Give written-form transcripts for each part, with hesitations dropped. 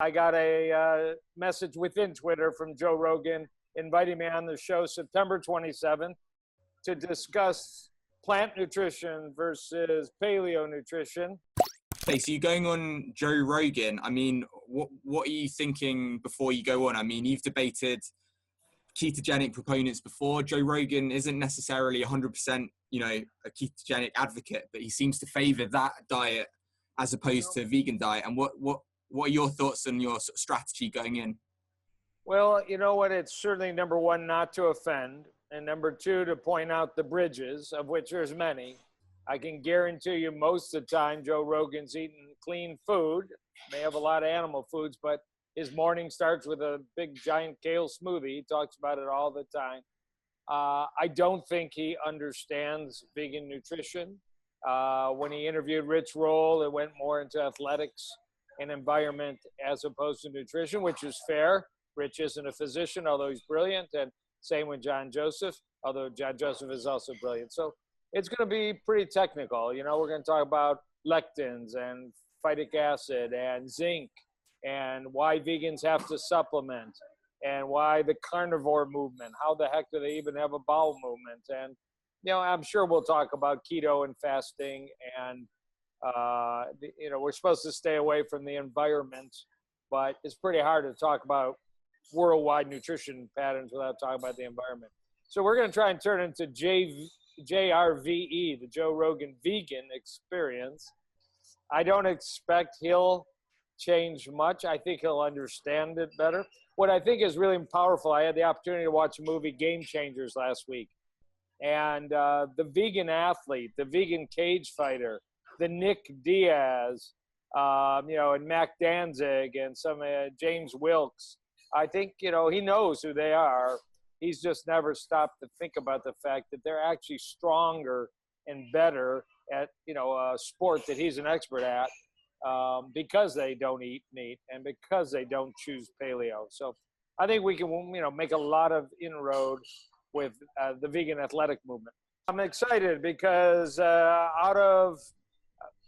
I got a message within Twitter from Joe Rogan inviting me on the show September 27th to discuss plant nutrition versus paleo nutrition. Okay, so you're going on Joe Rogan. I mean, what are you thinking before you go on? I mean, you've debated ketogenic proponents before. Joe Rogan isn't necessarily 100%, a ketogenic advocate, but he seems to favor that diet as opposed to vegan diet. And what are your thoughts on your sort of strategy going in? Well, you know what? It's certainly number one, not to offend, and number two, to point out the bridges, of which there's many. I can guarantee you most of the time Joe Rogan's eating clean food, may have a lot of animal foods, but his morning starts with a big giant kale smoothie. He talks about it all the time. I don't think he understands vegan nutrition. When he interviewed Rich Roll, it went more into athletics and environment as opposed to nutrition, which is fair. Rich isn't a physician, although he's brilliant, and same with John Joseph, although John Joseph is also brilliant. So it's going to be pretty technical. We're going to talk about lectins and phytic acid and zinc and why vegans have to supplement and why the carnivore movement, how the heck do they even have a bowel movement? And, I'm sure we'll talk about keto and fasting and, we're supposed to stay away from the environment, but it's pretty hard to talk about worldwide nutrition patterns without talking about the environment. So we're going to try and turn into JRVE, the Joe Rogan Vegan Experience. I don't expect he'll change much. I think he'll understand it better. What I think is really powerful, I had the opportunity to watch a movie, Game Changers, last week. And the vegan athlete, the vegan cage fighter, the Nick Diaz, and Mac Danzig and some James Wilkes, I think, he knows who they are. He's just never stopped to think about the fact that they're actually stronger and better at, a sport that he's an expert at because they don't eat meat and because they don't choose paleo. So I think we can, make a lot of inroad with the vegan athletic movement. I'm excited because out of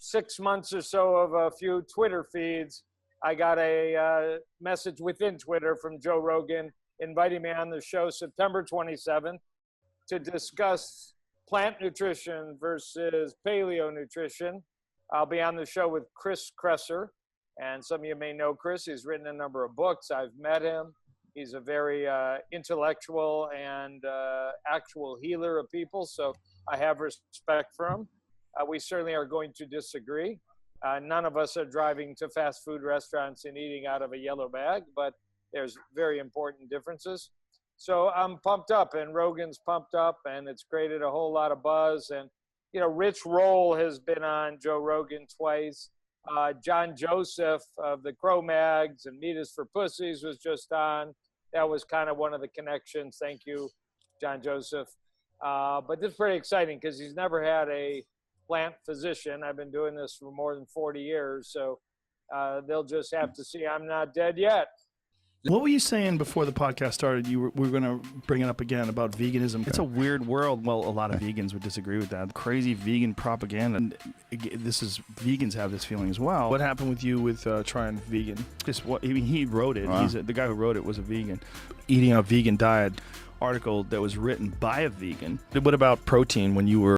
6 months or so of a few Twitter feeds, I got a message within Twitter from Joe Rogan inviting me on the show September 27th to discuss plant nutrition versus paleo nutrition. I'll be on the show with Chris Kresser, and some of you may know Chris. He's written a number of books. I've met him. He's a very intellectual and actual healer of people, so I have respect for him. We certainly are going to disagree. None of us are driving to fast food restaurants and eating out of a yellow bag, but there's very important differences. So I'm pumped up, and Rogan's pumped up, and it's created a whole lot of buzz. And, Rich Roll has been on Joe Rogan twice. John Joseph of the Cro-Mags and Meat is for Pussies was just on. That was kind of one of the connections. Thank you, John Joseph. But this is pretty exciting because he's never had a plant physician. I've been doing this for more than 40 years, so they'll just have to see I'm not dead yet. What were you saying before the podcast started? We were going to bring it up again about veganism. It's a weird world. Well, a lot of vegans would disagree with that. Crazy vegan propaganda. And vegans have this feeling as well. What happened with you with trying vegan? He wrote it. Wow. The guy who wrote it was a vegan. Eating a vegan diet article that was written by a vegan. What about protein when you were